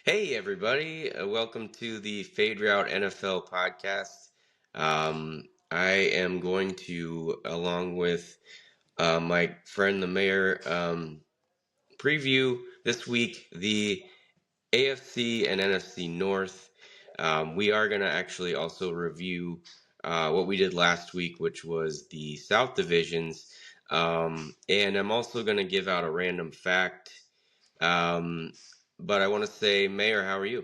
Hey, everybody. Welcome to the Fade Route NFL podcast. I am going to, along with my friend the mayor, preview this week the AFC and NFC North. We are going to actually also review what we did last week, which was the South divisions. And I'm also going to give out a random fact. Um, but I want to say, Mayor, how are you?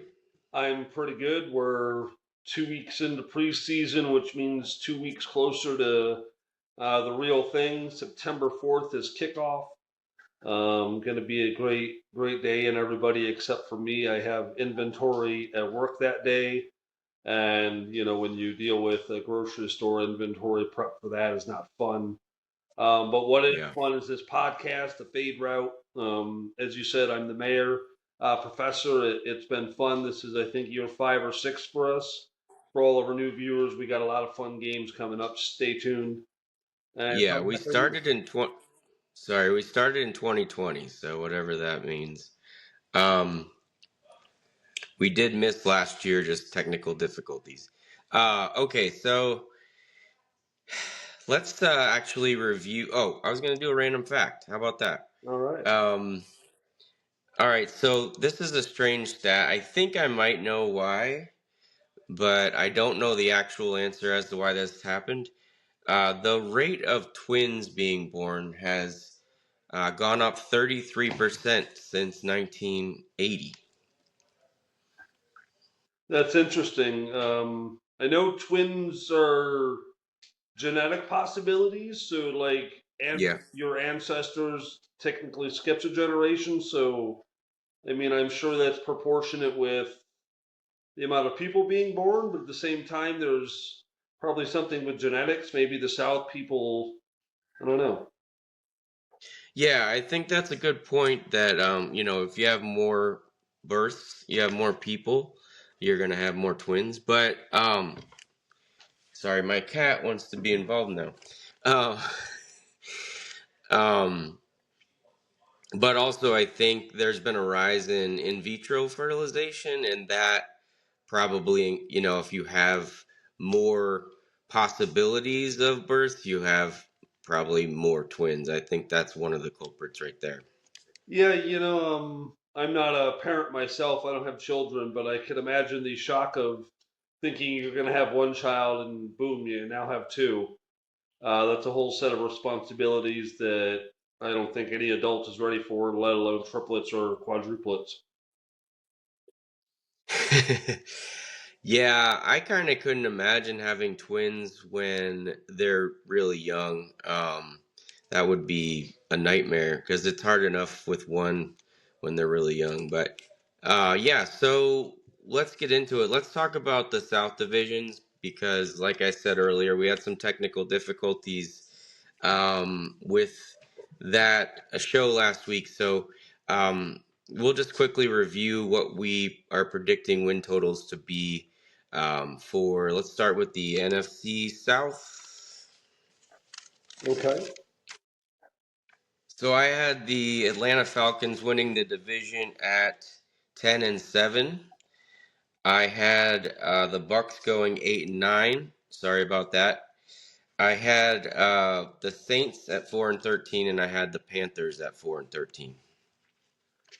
I'm pretty good. We're 2 weeks into preseason, which means 2 weeks closer to the real thing. September 4th is kickoff. Going to be a great day, and everybody except for me. I have inventory at work that day, and when you deal with a grocery store inventory, prep for that is not fun. But what is Yeah. fun is this podcast, the Fade Route. As you said, I'm the mayor, professor. It's been fun. This is, I think, year 5 or 6 for us. For all of our new viewers, we got a lot of fun games coming up. Stay tuned. And Yeah, how we about you? started in we started in 2020, so whatever that means. Um, we did miss last year, just technical difficulties. Okay, so let's actually review. Oh, I was going to do a random fact. How about that? All right. Um, all right, so this is a strange stat. I think I might know why, but I don't know the actual answer as to why this happened. The rate of twins being born has gone up 33% since 1980. That's interesting. I know twins are genetic possibilities, so like, and Yeah. your ancestors technically skips a generation. So, I mean, I'm sure that's proportionate with the amount of people being born, but at the same time, there's probably something with genetics. Maybe the South people, I don't know. Yeah, I think that's a good point that if you have more births, you have more people, you're going to have more twins. But sorry, my cat wants to be involved now. Uh, um but also I think there's been a rise in vitro fertilization, and that probably, if you have more possibilities of birth, you have probably more twins. I think that's one of the culprits right there. Yeah, I'm not a parent myself. I don't have children, but I could imagine the shock of thinking you're going to have one child and boom, you now have two. That's a whole set of responsibilities that I don't think any adult is ready for, let alone triplets or quadruplets. Yeah, I kind of couldn't imagine having twins when they're really young. That would be a nightmare because it's hard enough with one when they're really young. But yeah, so let's get into it. Let's talk about the South divisions because, like I said earlier, we had some technical difficulties with that show last week. So we'll just quickly review what we are predicting win totals to be for, let's start with the NFC South. Okay. So I had the Atlanta Falcons winning the division at 10-7. I had the Bucks going 8-9. Sorry about that. I had the Saints at 4-13, and I had the Panthers at 4-13.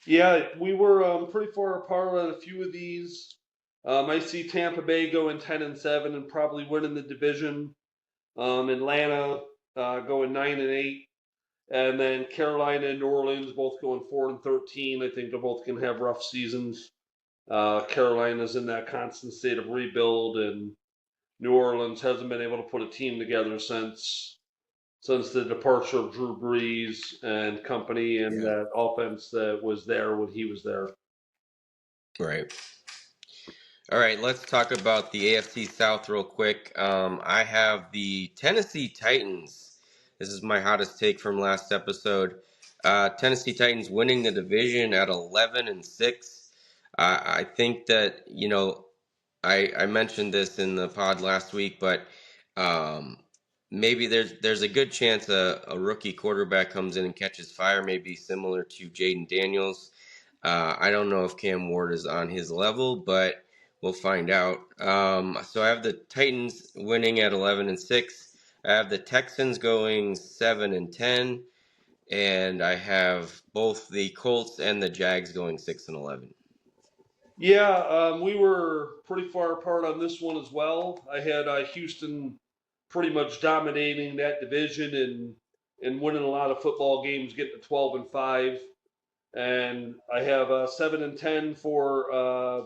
Yeah, we were pretty far apart on a few of these. I see Tampa Bay going 10-7 and probably winning the division. Atlanta going 9-8, and then Carolina and New Orleans both going 4-13. I think they're both going to have rough seasons. Carolina's in that constant state of rebuild, and New Orleans hasn't been able to put a team together since the departure of Drew Brees and company and Yeah, that offense that was there when he was there. right. All right, let's talk about the AFC South real quick. I have the Tennessee Titans. This is my hottest take from last episode. Tennessee Titans winning the division at 11-6. I think that I mentioned this in the pod last week, but um, maybe there's a good chance a rookie quarterback comes in and catches fire, maybe similar to Jaden Daniels. I don't know if Cam Ward is on his level, but we'll find out. So I have the Titans winning at 11-6. I have the Texans going 7-10, and I have both the Colts and the Jags going 6-11. Yeah, we were pretty far apart on this one as well. I had Houston pretty much dominating that division and winning a lot of football games, getting to 12-5. And I have 7-10 for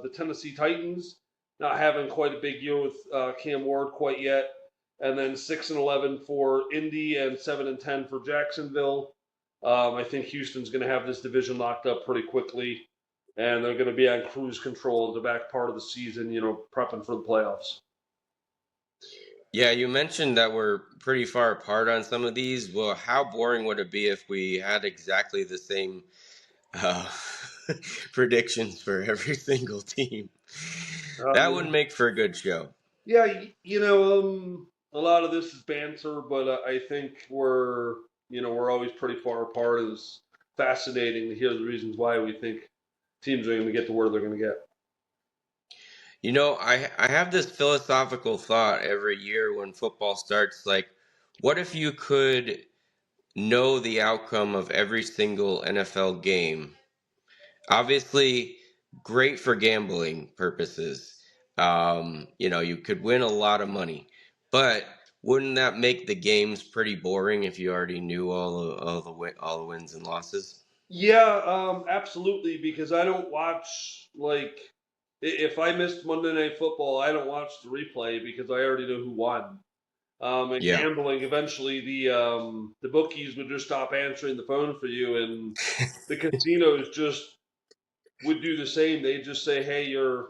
the Tennessee Titans, not having quite a big year with Cam Ward quite yet, and then 6-11 for Indy and 7-10 for Jacksonville. I think Houston's going to have this division locked up pretty quickly, and they're going to be on cruise control in the back part of the season, prepping for the playoffs. Yeah, you mentioned that we're pretty far apart on some of these. Well, how boring would it be if we had exactly the same uh, predictions for every single team? That would Um, make for a good show. yeah, a lot of this is banter, but I think we're always pretty far apart. It's fascinating to hear the reasons why we think teams are going to get to where they're going to get. I have this philosophical thought every year when football starts, like, what if you could know the outcome of every single NFL game? Obviously, great for gambling purposes. You could win a lot of money, but wouldn't that make the games pretty boring if you already knew all the wins and losses? Yeah, absolutely. Because I don't watch if I missed Monday Night Football, I don't watch the replay because I already know who won. And Yeah, gambling, eventually the bookies would just stop answering the phone for you, and the casinos just would do the same. They'd just say, "Hey, you're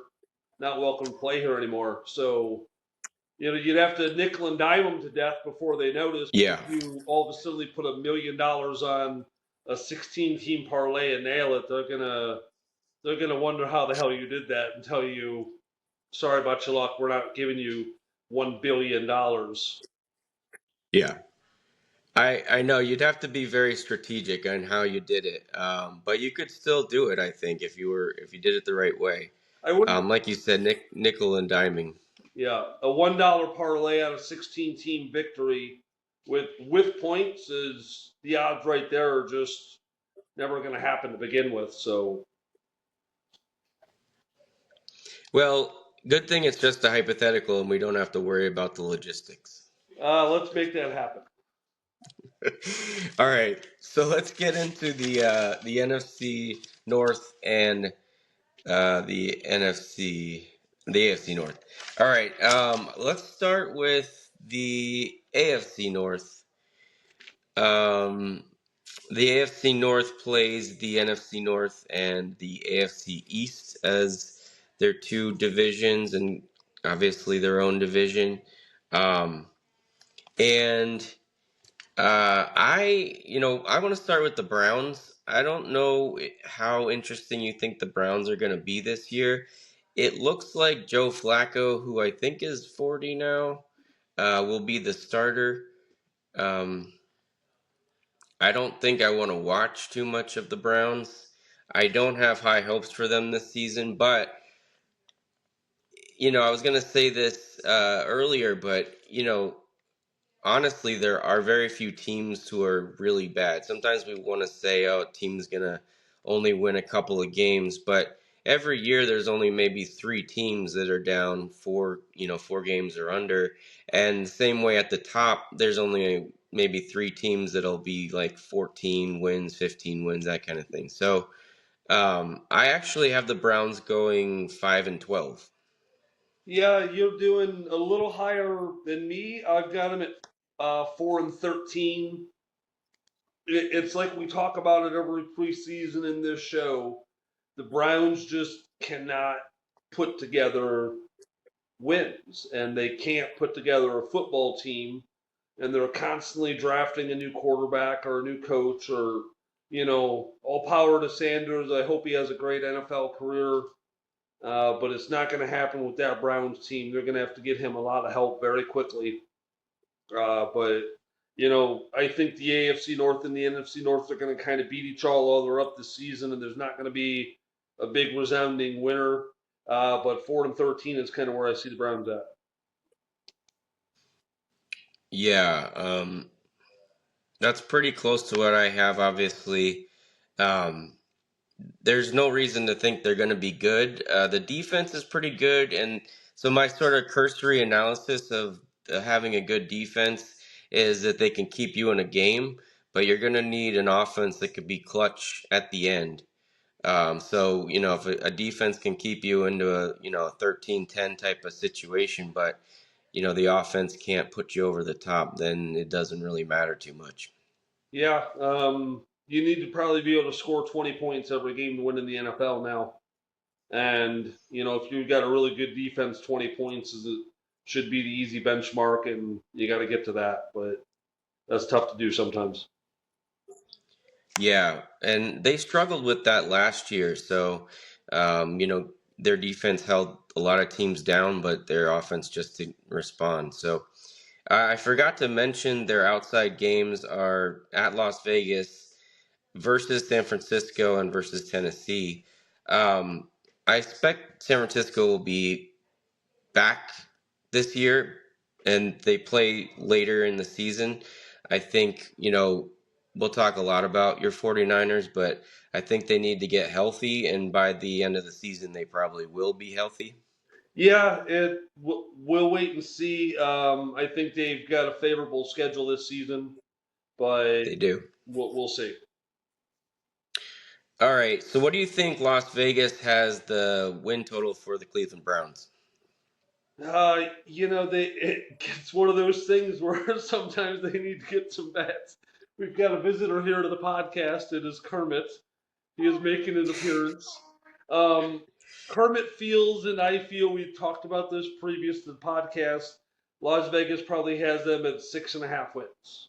not welcome to play here anymore." So you'd have to nickel and dime them to death before they notice. But yeah, if you all of a sudden put $1 million on a 16-team parlay and nail it, they're gonna wonder how the hell you did that and tell you, "Sorry about your luck. We're not giving you $1 billion." yeah. I know you'd have to be very strategic on how you did it, but you could still do it. I think if you did it the right way, I wouldn't. like you said, nickel and diming. Yeah, a $1 parlay on a 16-team victory with points is the odds right there are just never going to happen to begin with. So Well, good thing it's just a hypothetical, and we don't have to worry about the logistics. let's make that happen. All right, so let's get into the NFC North and the NFC the AFC North. All right, let's start with the AFC North. Um, the AFC North plays the NFC North and the AFC East as their two divisions, and obviously their own division. Um, and I want to start with the Browns. I don't know how interesting you think the Browns are going to be this year. It looks like Joe Flacco, who I think is 40 now, will be the starter. Um, I don't think I want to watch too much of the Browns. I don't have high hopes for them this season, but I was going to say this earlier, but honestly, there are very few teams who are really bad. Sometimes we want to say, oh, a team's going to only win a couple of games, but every year there's only maybe three teams that are down four games or under. And the same way at the top, there's only maybe three teams that'll be like 14 wins, 15 wins, that kind of thing. So I actually have the Browns going 5-12. Yeah, you're doing a little higher than me. I've got them at 4-13. It's like we talk about it every preseason in this show. The Browns just cannot put together wins, and they can't put together a football team, and they're constantly drafting a new quarterback or a new coach, or all power to Sanders. I hope he has a great NFL career, but it's not going to happen with that Browns team. They're going to have to get him a lot of help very quickly. But I think the AFC North and the NFC North are going to kind of beat each other up this season, and there's not going to be a big resounding winner. But 4-13 is kind of where I see the Browns at. Yeah, that's pretty close to what I have, obviously. Um, there's no reason to think they're going to be good. The defense is pretty good, and so my sort of cursory analysis of having a good defense is that they can keep you in a game, but you're going to need an offense that could be clutch at the end. So, if a defense can keep you into a 13-10 type of situation, but, the offense can't put you over the top, then it doesn't really matter too much. Yeah, you need to probably be able to score 20 points every game to win in the NFL now. And if you've got a really good defense, 20 points should be the easy benchmark, and you got to get to that. But that's tough to do sometimes. Yeah, and they struggled with that last year. So, their defense held a lot of teams down, but their offense just didn't respond. So, I forgot to mention their outside games are at Las Vegas versus San Francisco and versus Tennessee. Um, I expect San Francisco will be back this year and they play later in the season. I think, we'll talk a lot about your 49ers, but I think they need to get healthy. And by the end of the season, they probably will be healthy. Yeah, we'll wait and see. I think they've got a favorable schedule this season, but They do. we'll see. All right. So, what do you think Las Vegas has the win total for the Cleveland Browns? It's one of those things where sometimes they need to get some bets. We've got a visitor here to the podcast. It is Kermit. He is making an appearance. Um, Kermit feels, and I feel we've talked about this previous to the podcast. Las Vegas probably has them at 6.5 wins.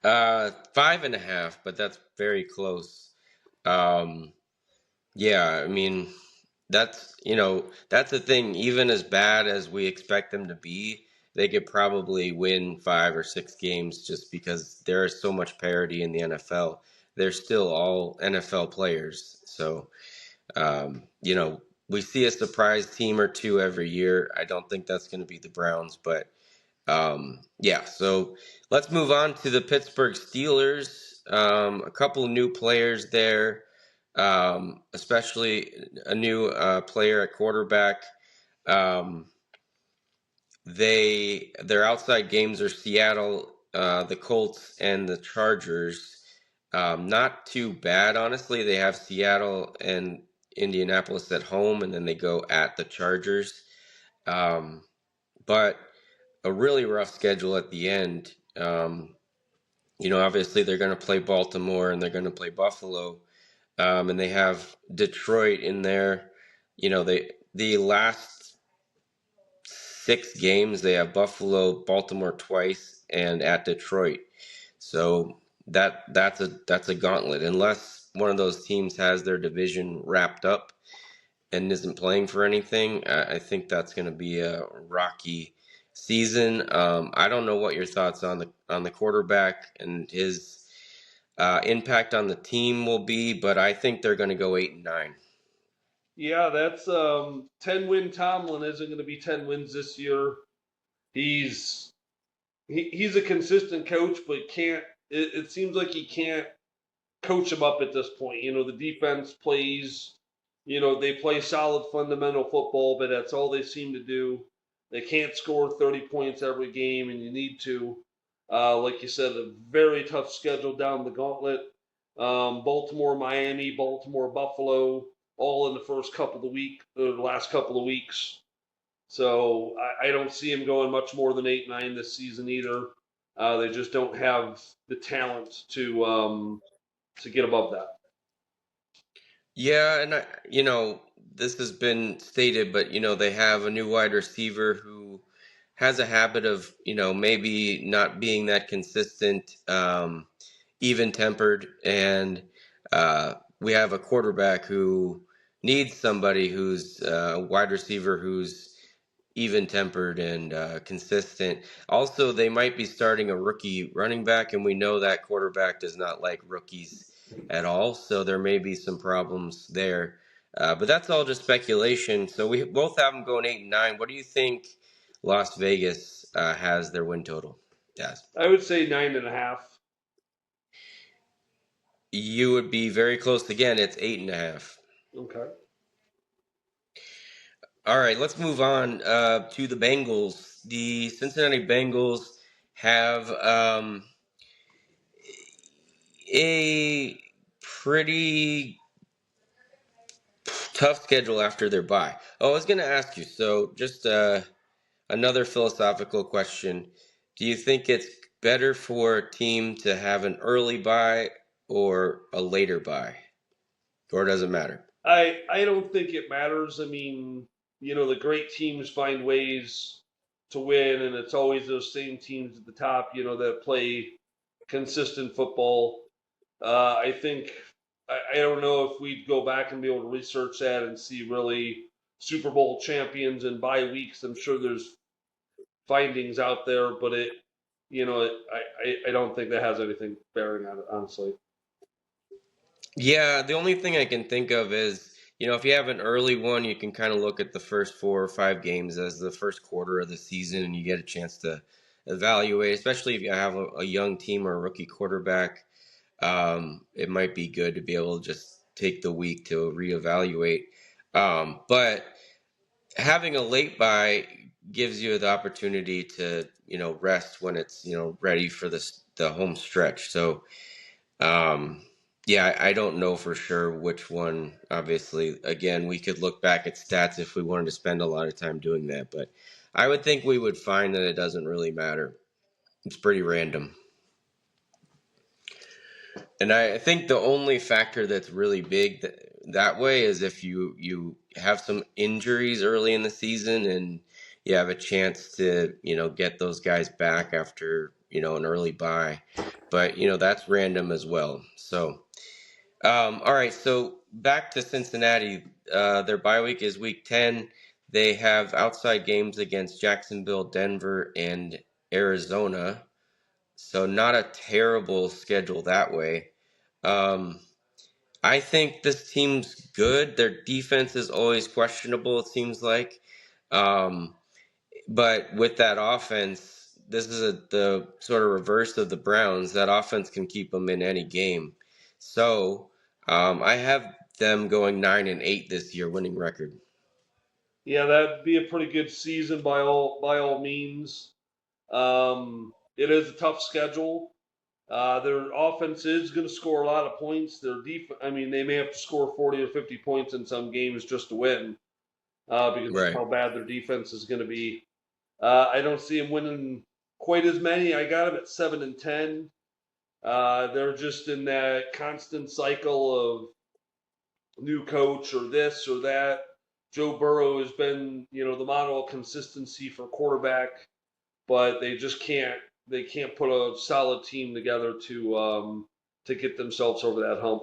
5.5, but that's very close. Um, yeah, I mean, that's the thing. Even as bad as we expect them to be, they could probably win 5 or 6 games just because there is so much parity in the NFL. They're still all NFL players. So, we see a surprise team or two every year. I don't think that's going to be the Browns, but yeah, so let's move on to the Pittsburgh Steelers. A couple new players there, especially a new player at quarterback. Um, their outside games are Seattle, the Colts, and the Chargers. Not too bad, honestly. They have Seattle and Indianapolis at home, and then they go at the Chargers. Um, but a really rough schedule at the end. Obviously they're going to play Baltimore and they're going to play Buffalo, and they have Detroit in there. The last 6 games they have Buffalo, Baltimore twice, and at Detroit. So that's a gauntlet. Unless one of those teams has their division wrapped up and isn't playing for anything, I think that's going to be a rocky season. I don't know what your thoughts on the quarterback and his impact on the team will be, but I think they're going to go 8-9. Yeah, that's 10-win Tomlin isn't going to be 10 wins this year. He's he's a consistent coach, but can't. It seems like he can't coach them up at this point. The defense plays. They play solid fundamental football, but that's all they seem to do. They can't score 30 points every game, and you need to. Like you said, a very tough schedule down the gauntlet. Baltimore, Miami, Baltimore, Buffalo, all in the first couple of the week, or the last couple of weeks. So I don't see him going much more than 8-9 this season either. They just don't have the talent to get above that. Yeah, and this has been stated, but they have a new wide receiver who has a habit of maybe not being that consistent, even tempered, and we have a quarterback who needs somebody who's a wide receiver who's even tempered and consistent. Also, they might be starting a rookie running back, and we know that quarterback does not like rookies at all. So there may be some problems there. But that's all just speculation. So we both have them going 8-9. What do you think Las Vegas has their win total? Yes. I would say 9.5. You would be very close again. It's 8.5. Okay. All right, let's move on to the Bengals. The Cincinnati Bengals have a pretty tough schedule after their bye. Oh, I was going to ask you. So, just another philosophical question: do you think it's better for a team to have an early bye or a later bye, or does it matter? I don't think it matters. I mean, the great teams find ways to win, and it's always those same teams at the top, that play consistent football. I think I don't know if we'd go back and be able to research that and see really Super Bowl champions and bye weeks. I'm sure there's findings out there, but I don't think that has anything bearing on it, honestly. Yeah, the only thing I can think of is, if you have an early one, you can kind of look at the first 4 or 5 games as the first quarter of the season, and you get a chance to evaluate, especially if you have a young team or a rookie quarterback. It might be good to be able to just take the week to reevaluate. But having a late bye gives you the opportunity to, rest when it's, ready for the home stretch. So, yeah, I don't know for sure which one. Obviously, again, we could look back at stats if we wanted to spend a lot of time doing that, but I would think we would find that it doesn't really matter. It's pretty random. And I think the only factor that's really big that way is if you have some injuries early in the season and you have a chance to, get those guys back after, an early bye. But, that's random as well. So, all right, so back to Cincinnati. Their bye week is week 10. They have outside games against Jacksonville, Denver, and Arizona. So not a terrible schedule that way. Um, I think this team's good. Their defense is always questionable, it seems like. Um, but with that offense, this is the sort of reverse of the Browns. That offense can keep them in any game. So I have them going 9-8 this year, winning record. Yeah, that'd be a pretty good season by all means. It is a tough schedule. Their offense is going to score a lot of points. I mean, they may have to score 40 or 50 points in some games just to win, because Right. how bad their defense is going to be. I don't see them winning quite as many. I got them at 7-10. They're just in that constant cycle of new coach or this or that. Joe Burrow has been, the model of consistency for quarterback, but they just can't. They can't put a solid team together to get themselves over that hump.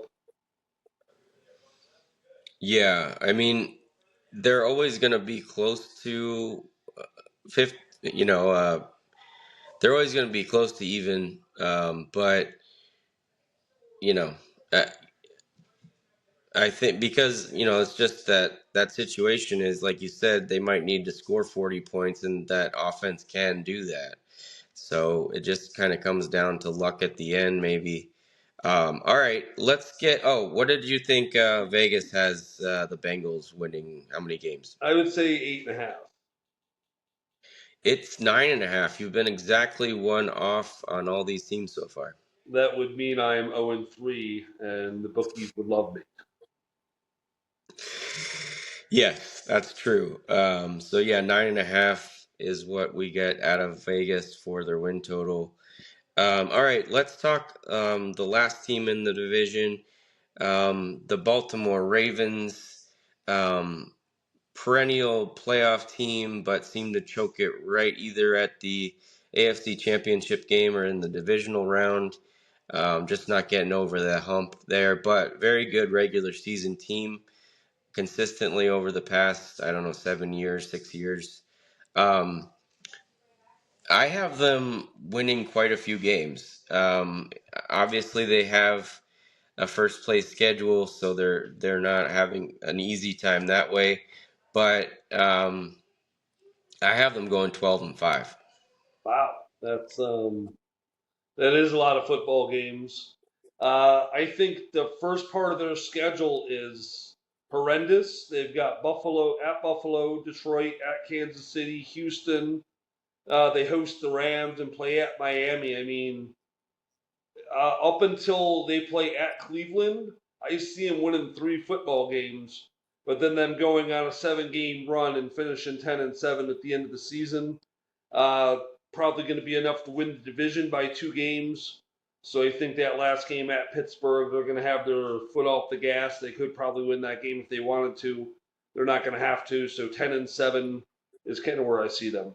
Yeah, I mean, they're always going to be close to fifth. They're always going to be close to even. But you know, uh, I think because it's just that situation is like you said, they might need to score 40 points, and that offense can do that. So it just kind of comes down to luck at the end, maybe. All right, let's get. Oh, what did you think? Vegas has the Bengals winning how many games? I would say 8.5. It's 9.5. You've been exactly one off on all these teams so far. That would mean I'm 0-3, and the bookies would love me. Yes, that's true. So yeah, 9.5 is what we get out of Vegas for their win total. All right, let's talk the last team in the division, the Baltimore Ravens. Um, Perennial playoff team, but seem to choke it right either at the AFC Championship game or in the divisional round. Just not getting over the hump there, but very good regular season team consistently over the past, I don't know, 7 years, 6 years. Um, I have them winning quite a few games. Obviously, they have a first place schedule, so they're not having an easy time that way. But I have them going 12-5. Wow, that is a lot of football games. I think the first part of their schedule is horrendous. They've got Buffalo, Detroit, at Kansas City, Houston. They host the Rams and play at Miami. I mean, up until they play at Cleveland, I see them winning 3 football games, but then them going on a 7 game run and finishing 10-7 at the end of the season. Uh, Probably going to be enough to win the division by 2 games. So I think that last game at Pittsburgh, they're going to have their foot off the gas. They could probably win that game if they wanted to. They're not going to have to. So 10-7 is kind of where I see them.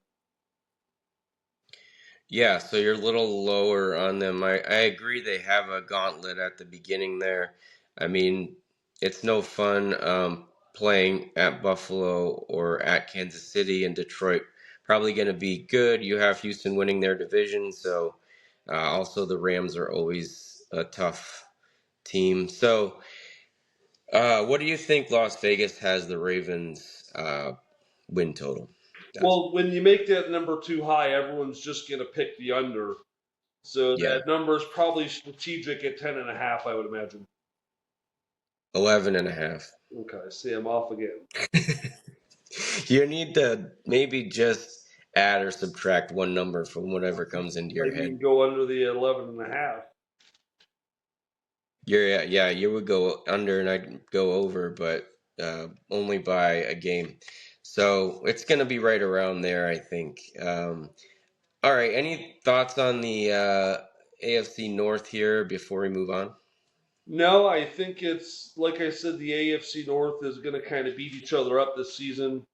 Yeah, so you're a little lower on them. I agree they have a gauntlet at the beginning there. I mean, it's no fun playing at Buffalo or at Kansas City and Detroit. Probably going to be good. You have Houston winning their division, so also the Rams are always a tough team. So, what do you think Las Vegas has the Ravens win total? Does Well, when you make that number too high, everyone's just going to pick the under. So yeah, that number is probably strategic at 10.5, I would imagine. 11.5. Okay, see, I'm off again. You need to maybe just add or subtract one number from whatever comes into I your head. mean, go under the 11.5. Yeah, you would go under and I'd go over, but only by a game. So it's going to be right around there, I think. All right, any thoughts on the AFC North here before we move on? No, I think it's like I said, the AFC North is going to kind of beat each other up this season.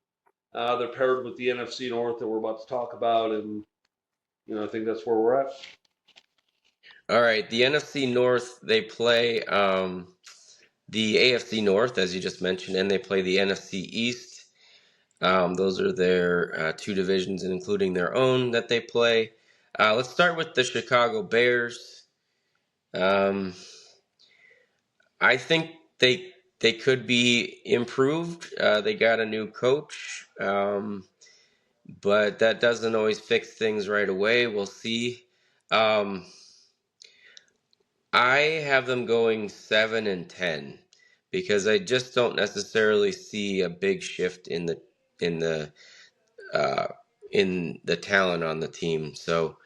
They're paired with the NFC North that we're about to talk about, and I think that's where we're at. All right, the NFC North, they play the AFC North, as you just mentioned, and they play the NFC East. Those are their two divisions, and including their own that they play. Let's start with the Chicago Bears. Um, I think they could be improved. They got a new coach, but that doesn't always fix things right away. We'll see. Um, I have them going 7-10 because I just don't necessarily see a big shift in the uh, in the talent on the team. So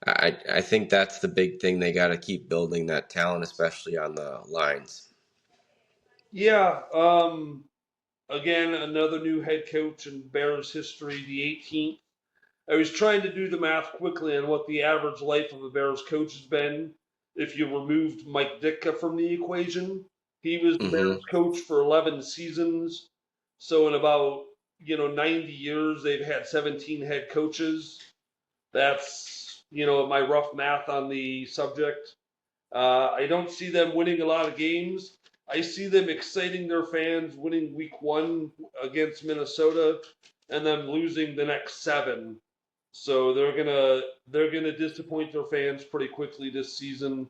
I think that's the big thing. They got to keep building that talent, especially on the lines. Yeah. Again, another new head coach in Bears history, the 18th. I was trying to do the math quickly on what the average life of a Bears coach has been if you removed Mike Ditka from the equation. He was the Hmm. Bears coach for 11 seasons. So in about, 90 years, they've had 17 head coaches. That's, my rough math on the subject. I don't see them winning a lot of games. I see them exciting their fans, winning week 1 against Minnesota, and then losing the next 7. So they're gonna disappoint their fans pretty quickly this season.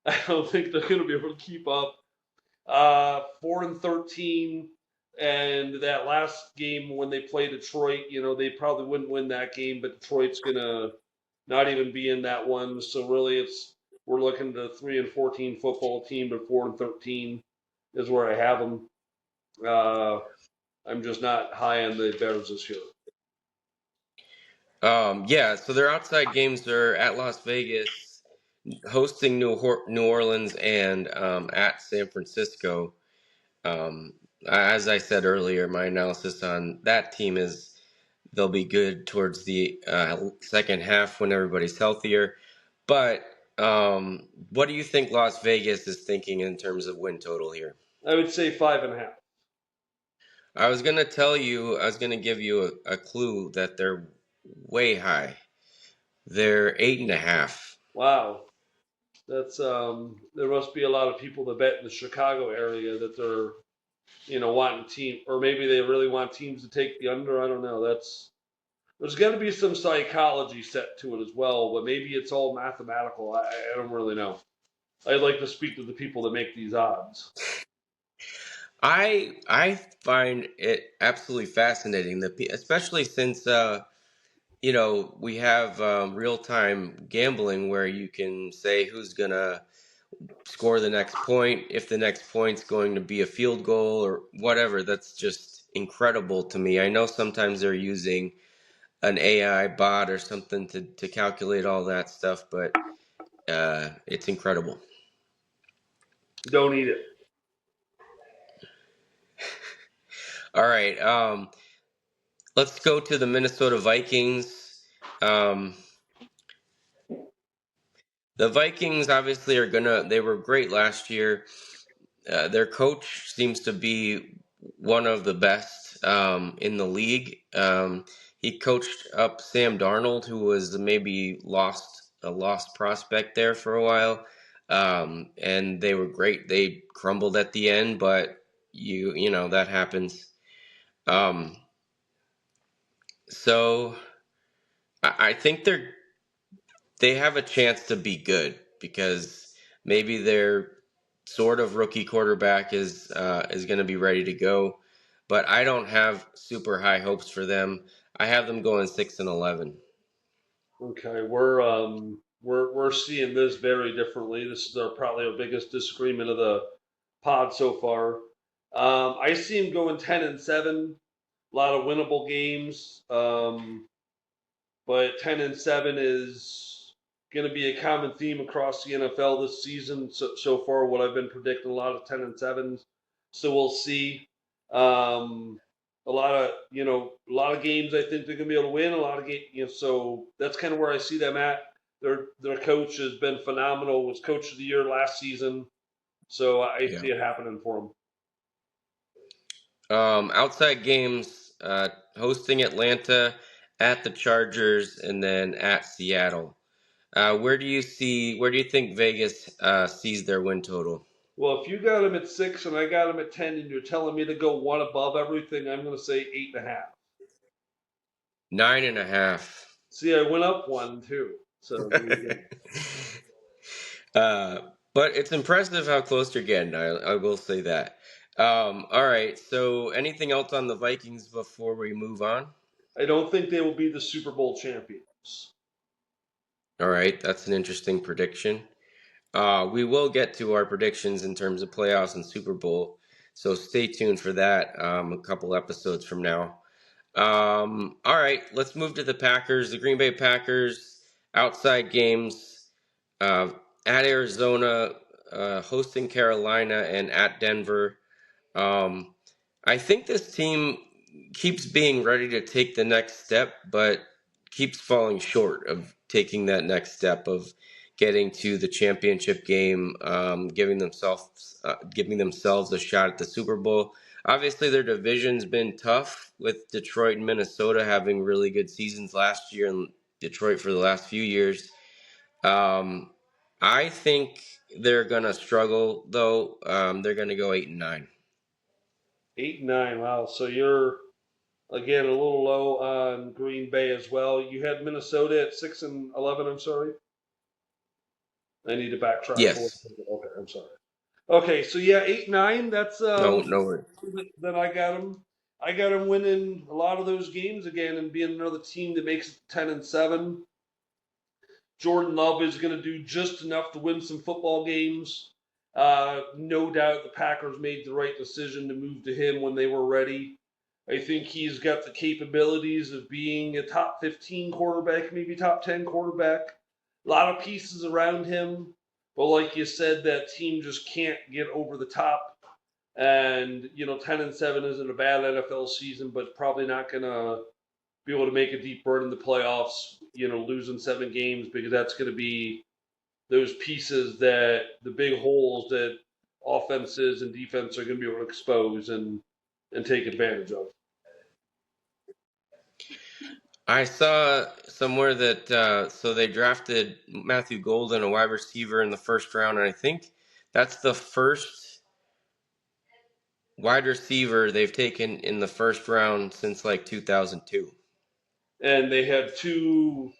I don't think they're gonna be able to keep up. 4-13, and that last game when they play Detroit, they probably wouldn't win that game, but Detroit's gonna not even be in that one. So really, we're looking at a 3-14 football team, but 4-13 is where I have them. Uh, I'm just not high on the Bears this year. Yeah, so their outside games are at Las Vegas, hosting New Orleans, and at San Francisco. Um, as I said earlier, my analysis on that team is they'll be good towards the second half when everybody's healthier. But what do you think Las Vegas is thinking in terms of win total here? I would say 5.5. I was gonna give you a clue that they're way high. They're 8.5. Wow. That's there must be a lot of people that bet in the Chicago area that they're wanting team, or maybe they really want teams to take the under. I don't know. there's got to be some psychology set to it as well, but maybe it's all mathematical. I don't really know. I'd like to speak to the people that make these odds. I find it absolutely fascinating that especially since we have real time gambling where you can say who's gonna score the next point, if the next point's going to be a field goal or whatever. That's just incredible to me. I know sometimes they're using an AI bot or something to calculate all that stuff, but it's incredible. Don't eat it. All right, let's go to the Minnesota Vikings. Um, the Vikings obviously they were great last year. Their coach seems to be one of the best in the league. He coached up Sam Darnold, who was maybe a lost prospect there for a while, and they were great. They crumbled at the end, but you know that happens. Um, so I think they have a chance to be good because maybe their sort of rookie quarterback is going to be ready to go, but I don't have super high hopes for them. I have them going 6-11. Okay, we're seeing this very differently. This is probably our biggest disagreement of the pod so far. I see him going 10-7. A lot of winnable games. But 10-7 is going to be a common theme across the NFL this season. So far, what I've been predicting, a lot of 10-7s. So we'll see. A lot of games. I think they're going to be able to win. A lot of games. So that's kind of where I see them at. Their coach has been phenomenal. Was coach of the year last season. So I Yeah. see it happening for them. Outside games, hosting Atlanta, at the Chargers, and then at Seattle. Where do you think Vegas sees their win total? Well, if you got them at 6 and I got them at 10, and you're telling me to go one above everything, I'm going to say 8.5. 9.5. See, I went up one too. So there you go. uh, but it's impressive how close you're getting. I will say that. All right. So, anything else on the Vikings before we move on? I don't think they will be the Super Bowl champions. All right. That's an interesting prediction. We will get to our predictions in terms of playoffs and Super Bowl. So, stay tuned for that a couple episodes from now. All right. Let's move to the Packers. The Green Bay Packers, outside games. Uh, at Arizona, hosting Carolina, and at Denver. Um, I think this team keeps being ready to take the next step, but keeps falling short of taking that next step of getting to the championship game, giving themselves a shot at the Super Bowl. Obviously, their division's been tough with Detroit and Minnesota having really good seasons last year, and Detroit for the last few years. Um, I think they're gonna struggle though. They're gonna go 8-9. 8-9. Wow. So you're again a little low on Green Bay as well. You had Minnesota at 6-11. I'm sorry. I need to backtrack a little Yes. bit. Okay, I'm sorry. Okay, so yeah, 8-9. That's No. No worries. then I got them. I got them winning a lot of those games again and being another team that makes it 10-7. Jordan Love is going to do just enough to win some football games. No doubt the Packers made the right decision to move to him when they were ready. I think he's got the capabilities of being a top 15 quarterback, maybe top 10 quarterback. A lot of pieces around him. But like you said, that team just can't get over the top. And, 10-7 isn't a bad NFL season, but probably not going to be able to make a deep run in the playoffs, losing 7 games because that's going to be those pieces that the big holes that offenses and defense are going to be able to expose and take advantage of. I saw somewhere that so they drafted Matthew Golden, a wide receiver, in the first round, and I think that's the first wide receiver they've taken in the first round since like 2002. and they had two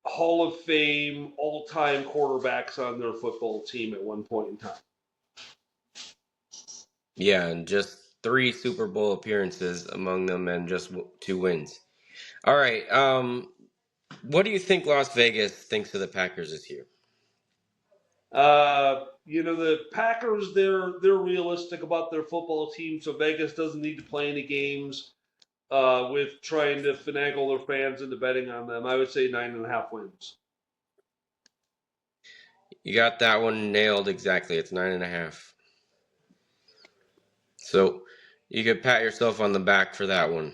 Hall of Fame all-time quarterbacks on their football team at one point in time. Yeah, and just three Super Bowl appearances among them, and just two wins. All right. What do you think Las Vegas thinks of the Packers this year? The Packers, they're realistic about their football team, so Vegas doesn't need to play any games with trying to finagle their fans into betting on them. I would say 9.5 wins. You got that one nailed exactly. It's 9.5. So you could pat yourself on the back for that one.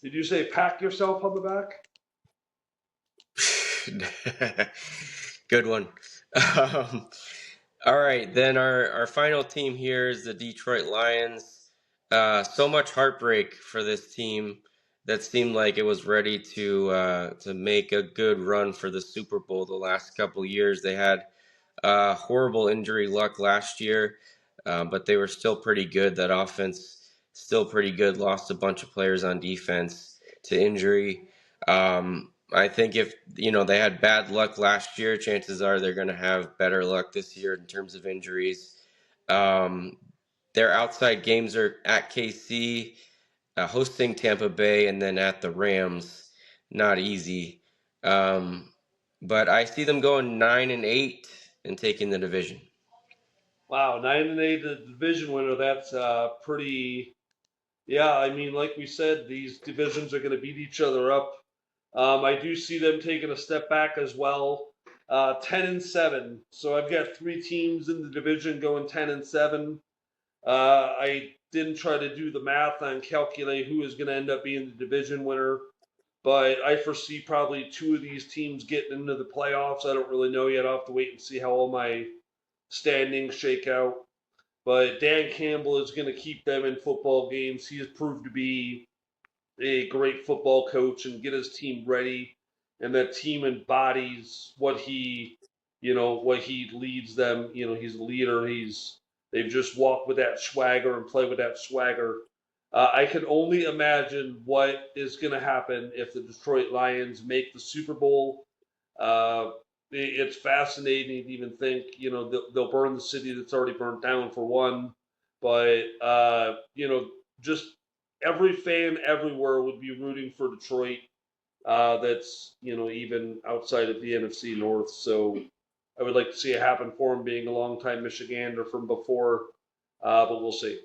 Did you say pack yourself on the back? Good one. Um, all right, then our final team here is the Detroit Lions. So much heartbreak for this team that seemed like it was ready to make a good run for the Super Bowl the last couple years. They had horrible injury luck last year, but they were still pretty good. That offense still pretty good. Lost a bunch of players on defense to injury. I think if they had bad luck last year, chances are they're going to have better luck this year in terms of injuries. Um, their outside games are at KC, hosting Tampa Bay, and then at the Rams. Not easy. Um, but I see them going 9-8 and taking the division. Wow, 9-8, the division winner. That's pretty. Yeah, I mean, like we said, these divisions are going to beat each other up. I do see them taking a step back as well. 10-7. So I've got three teams in the division going 10-7. I didn't try to do the math on calculate who is going to end up being the division winner, but I foresee probably two of these teams getting into the playoffs. I don't really know yet. I'll have to wait and see how all my standings shake out. But Dan Campbell is going to keep them in football games. He has proved to be a great football coach and get his team ready, and that team embodies what he leads them. He's a leader. They've just walked with that swagger and play with that swagger. I can only imagine what is going to happen if the Detroit Lions make the Super Bowl. Uh, it's fascinating to even think, they'll burn the city that's already burnt down for one, but just every fan everywhere would be rooting for Detroit. That's even outside of the NFC North. So I would like to see it happen for him, being a longtime Michigander from before. But we'll see.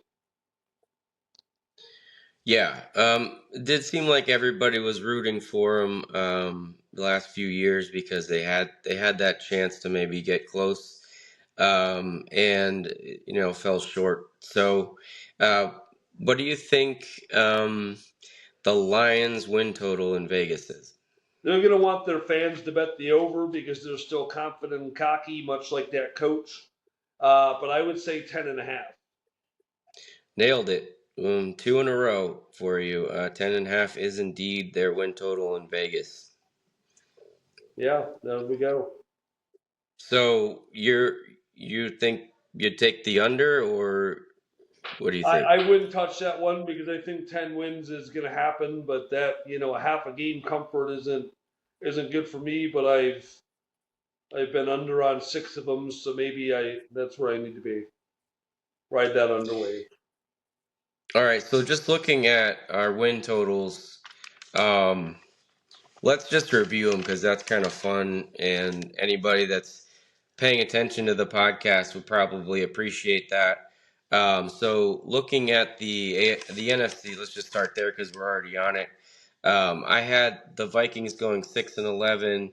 Yeah, it did seem like everybody was rooting for them the last few years because they had that chance to maybe get close, and fell short. So, uh, what do you think the Lions win total in Vegas is? They're going to want their fans to bet the over because they're still confident and cocky, much like that coach. But I would say 10.5. Nailed it. Two in a row for you. 10.5 is indeed their win total in Vegas. Yeah, there we go. So you think you'd take the under, or what do you I, think? I wouldn't touch that one because I think 10 wins is going to happen, but that a half a game comfort isn't good for me. But I've been under on six of them, so maybe that's where I need to be. Ride that underway. All right, so just looking at our win totals, um, let's just review them because that's kind of fun, and anybody that's paying attention to the podcast would probably appreciate that. So looking at the NFC, let's just start there because we're already on it. I had the Vikings going 6-11,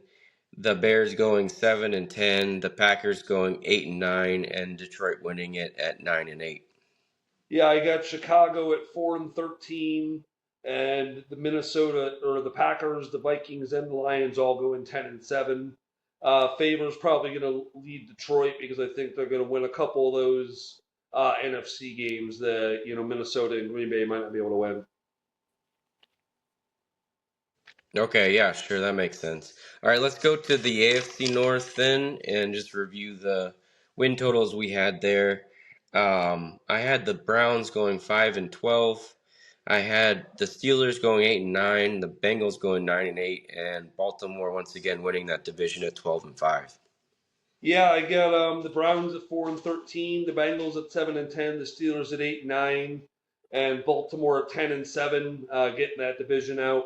the Bears going 7-10, the Packers going 8-9, and Detroit winning it at 9-8. Yeah, I got Chicago at 4-13, and the Minnesota or the Packers, the Vikings, and the Lions all going 10-7. Favor's probably going to lead Detroit because I think they're going to win a couple of those NFC games that Minnesota and Green Bay might not be able to win. Okay, yeah, sure, that makes sense. All right, let's go to the AFC North then and just review the win totals we had there. I had the Browns going 5-12, I had the Steelers going 8-9, the Bengals going 9-8, and Baltimore once again winning that division at 12-5. Yeah, I got the Browns at 4-13, the Bengals at 7-10, the Steelers at 8-9, and Baltimore at 10-7, getting that division out.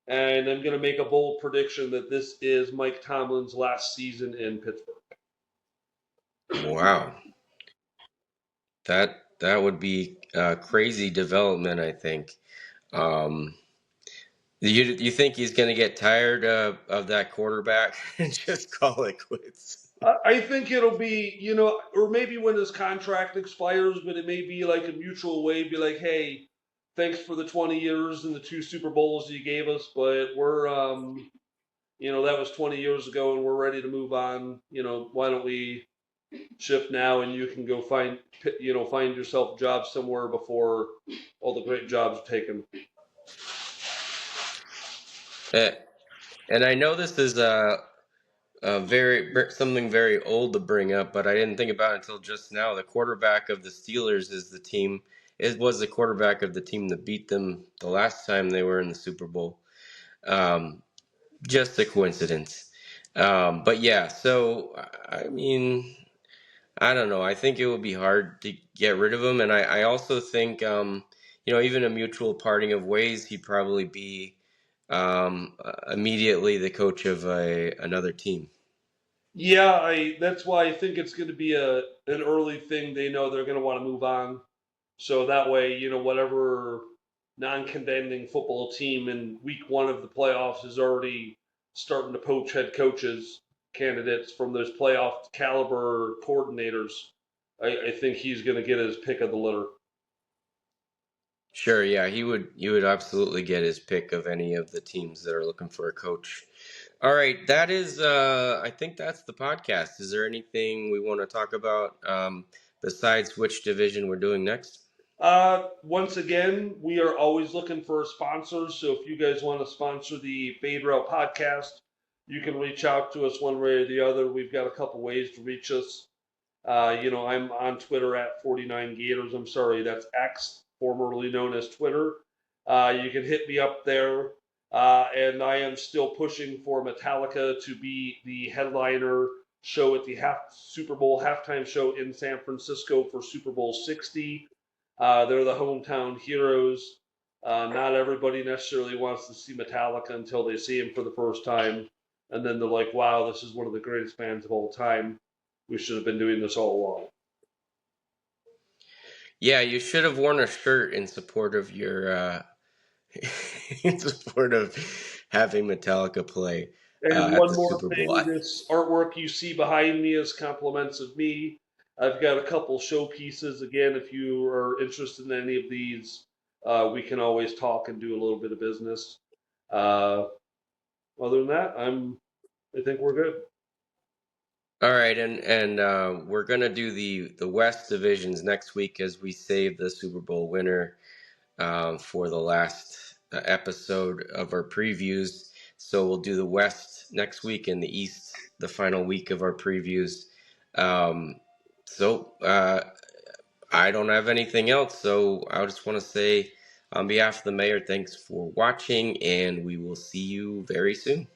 And I'm going to make a bold prediction that this is Mike Tomlin's last season in Pittsburgh. Wow, that would be a crazy development, I think. Um, you think he's going to get tired of that quarterback and just call it quits? I think it'll be, or maybe when his contract expires, but it may be like a mutual way, be like, hey, thanks for the 20 years and the 2 Super Bowls you gave us, but we're, that was 20 years ago and we're ready to move on. Why don't we shift now and you can go find yourself a job somewhere before all the great jobs are taken. Uh, and I know this is something very old to bring up, but I didn't think about it until just now. The quarterback of the Steelers is the team. It was the quarterback of the team that beat them the last time they were in the Super Bowl. Um, just a coincidence. But yeah, so I mean, I don't know. I think it would be hard to get rid of him, and I also think, even a mutual parting of ways, he'd probably be immediately the coach of another team. Yeah, that's why I think it's going to be an early thing. They know they're going to want to move on. So that way, whatever non-contending football team in week 1 of the playoffs is already starting to poach head coaches candidates from those playoff caliber coordinators. I think he's going to get his pick of the litter. Sure, yeah, he would absolutely get his pick of any of the teams that are looking for a coach. All right, that is I think that's the podcast. Is there anything we want to talk about besides which division we're doing next? Once again, we are always looking for sponsors. So if you guys want to sponsor the Fade Route podcast, you can reach out to us one way or the other. We've got a couple ways to reach us. I'm on Twitter at 49 Gators. I'm sorry, that's X, formerly known as Twitter. You can hit me up there. And I am still pushing for Metallica to be the headliner show at the Super Bowl halftime show in San Francisco for Super Bowl 60. They're the hometown heroes. Not everybody necessarily wants to see Metallica until they see him for the first time. And then they're like, wow, this is one of the greatest bands of all time. We should have been doing this all along. Yeah, you should have worn a shirt in support of your in support of having Metallica play And at one the more Super Bowl. thing, this artwork you see behind me is compliments of me. I've got a couple showpieces. Again, if you are interested in any of these, we can always talk and do a little bit of business. Uh, Other than that, I think we're good. All right, and we're gonna do the West divisions next week as we save the Super Bowl winner for the last episode of our previews. So we'll do the West next week and the East the final week of our previews. Um, so I don't have anything else. So I just want to say, on behalf of the mayor, thanks for watching, and we will see you very soon.